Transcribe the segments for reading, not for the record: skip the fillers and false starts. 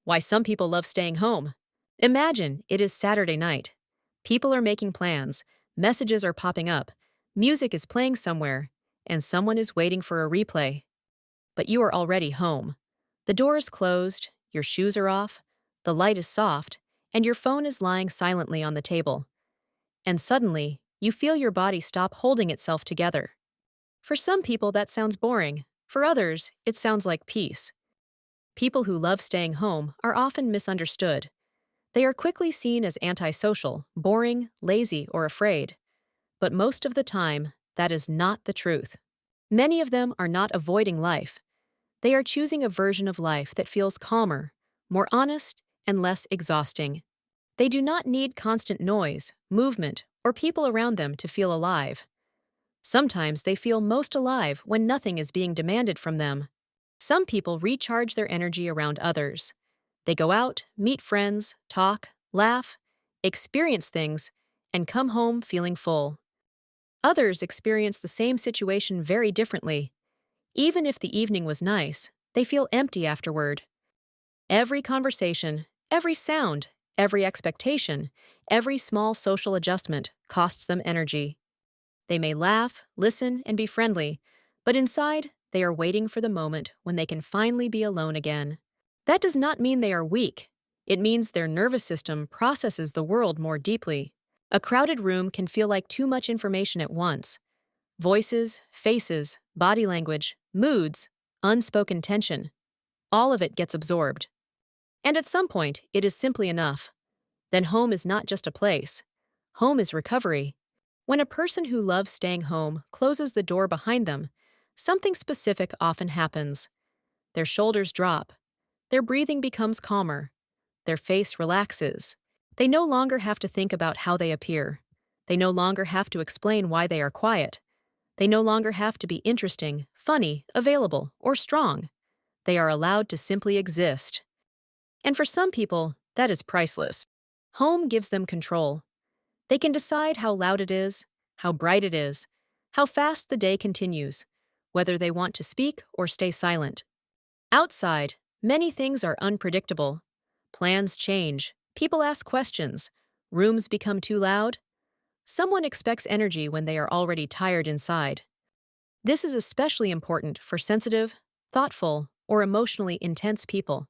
Why some people love staying home. Imagine it is Saturday night. People are making plans, messages are popping up, music is playing somewhere, and someone is waiting for a replay. But you are already home. The door is closed, your shoes are off, the light is soft, and your phone is lying silently on the table. And suddenly, you feel your body stop holding itself together. For some people, that sounds boring. For others, it sounds like peace. People who love staying home are often misunderstood. They are quickly seen as antisocial, boring, lazy, or afraid. But most of the time, that is not the truth. Many of them are not avoiding life. They are choosing a version of life that feels calmer, more honest, and less exhausting. They do not need constant noise, movement, or people around them to feel alive. Sometimes they feel most alive when nothing is being demanded from them. Some people recharge their energy around others. They go out, meet friends, talk, laugh, experience things, and come home feeling full. Others experience the same situation very differently. Even if the evening was nice, they feel empty afterward. Every conversation, every sound, every expectation, every small social adjustment costs them energy. They may laugh, listen, and be friendly, but inside, they are waiting for the moment when they can finally be alone again. That does not mean they are weak. It means their nervous system processes the world more deeply. A crowded room can feel like too much information at once. Voices, faces, body language, moods, unspoken tension. All of it gets absorbed. And at some point, it is simply enough. Then home is not just a place. Home is recovery. When a person who loves staying home closes the door behind them, something specific often happens. Their shoulders drop. Their breathing becomes calmer. Their face relaxes. They no longer have to think about how they appear. They no longer have to explain why they are quiet. They no longer have to be interesting, funny, available, or strong. They are allowed to simply exist. And for some people, that is priceless. Home gives them control. They can decide how loud it is, how bright it is, how fast the day continues, whether they want to speak or stay silent. Outside, many things are unpredictable. Plans change, people ask questions, rooms become too loud. Someone expects energy when they are already tired inside. This is especially important for sensitive, thoughtful, or emotionally intense people.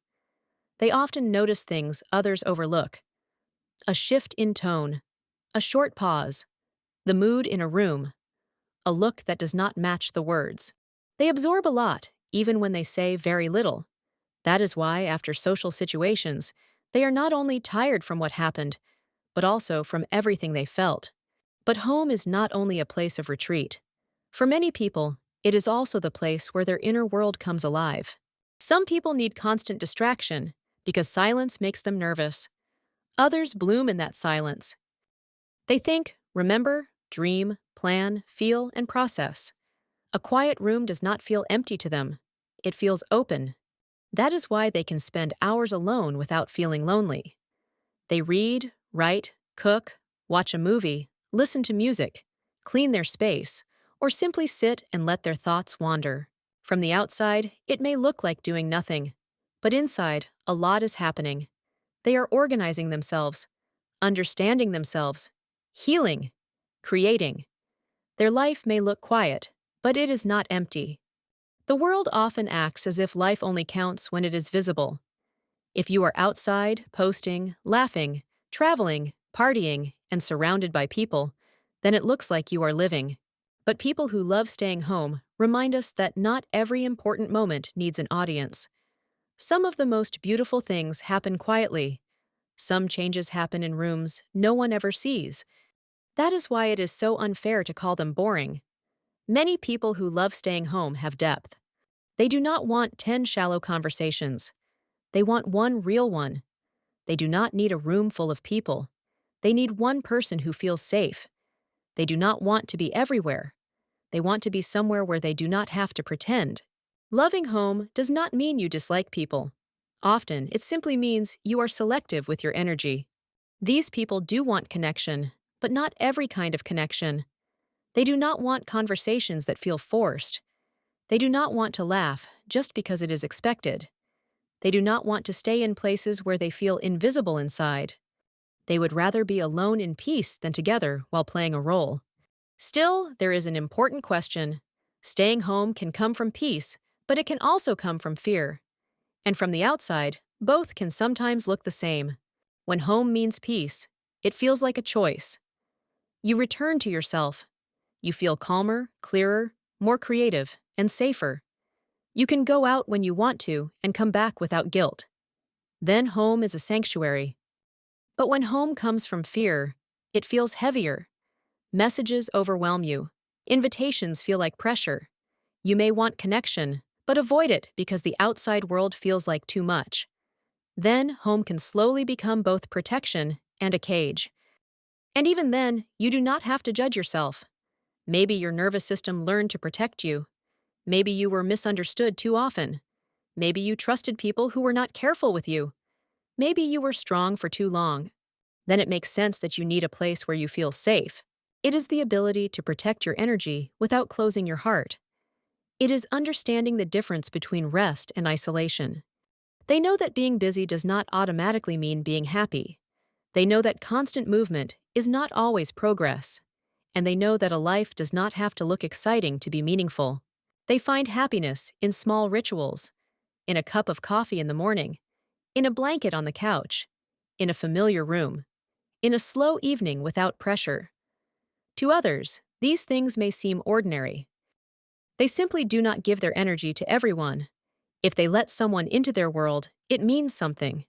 They often notice things others overlook. A shift in tone, a short pause, the mood in a room, a look that does not match the words. They absorb a lot, even when they say very little. That is why, after social situations, they are not only tired from what happened, but also from everything they felt. But home is not only a place of retreat. For many people, it is also the place where their inner world comes alive. Some people need constant distraction because silence makes them nervous. Others bloom in that silence. They think, remember, dream, plan, feel, and process. A quiet room does not feel empty to them. It feels open. That is why they can spend hours alone without feeling lonely. They read, write, cook, watch a movie, listen to music, clean their space, or simply sit and let their thoughts wander. From the outside, it may look like doing nothing, but inside, a lot is happening. They are organizing themselves, understanding themselves, healing, creating. Their life may look quiet, but it is not empty. The world often acts as if life only counts when it is visible. If you are outside, posting, laughing, traveling, partying, and surrounded by people, then it looks like you are living. But people who love staying home remind us that not every important moment needs an audience. Some of the most beautiful things happen quietly. Some changes happen in rooms no one ever sees. That is why it is so unfair to call them boring. Many people who love staying home have depth. They do not want 10 shallow conversations. They want one real one. They do not need a room full of people. They need one person who feels safe. They do not want to be everywhere. They want to be somewhere where they do not have to pretend. Loving home does not mean you dislike people. Often, it simply means you are selective with your energy. These people do want connection, but not every kind of connection. They do not want conversations that feel forced. They do not want to laugh just because it is expected. They do not want to stay in places where they feel invisible inside. They would rather be alone in peace than together while playing a role. Still, there is an important question. Staying home can come from peace, but it can also come from fear. And from the outside, both can sometimes look the same. When home means peace, it feels like a choice. You return to yourself. You feel calmer, clearer, more creative, and safer. You can go out when you want to and come back without guilt. Then home is a sanctuary. But when home comes from fear, it feels heavier. Messages overwhelm you. Invitations feel like pressure. You may want connection, but avoid it because the outside world feels like too much. Then home can slowly become both protection and a cage. And even then, you do not have to judge yourself. Maybe your nervous system learned to protect you. Maybe you were misunderstood too often. Maybe you trusted people who were not careful with you. Maybe you were strong for too long. Then it makes sense that you need a place where you feel safe. It is the ability to protect your energy without closing your heart. It is understanding the difference between rest and isolation. They know that being busy does not automatically mean being happy. They know that constant movement is not always progress. And they know that a life does not have to look exciting to be meaningful. They find happiness in small rituals, in a cup of coffee in the morning, in a blanket on the couch, in a familiar room, in a slow evening without pressure. To others, these things may seem ordinary. They simply do not give their energy to everyone. If they let someone into their world, it means something.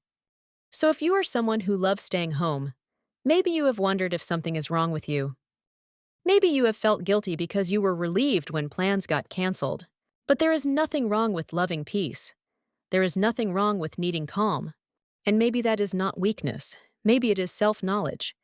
So if you are someone who loves staying home, maybe you have wondered if something is wrong with you. Maybe you have felt guilty because you were relieved when plans got canceled. But there is nothing wrong with loving peace. There is nothing wrong with needing calm. And maybe that is not weakness. Maybe it is self-knowledge.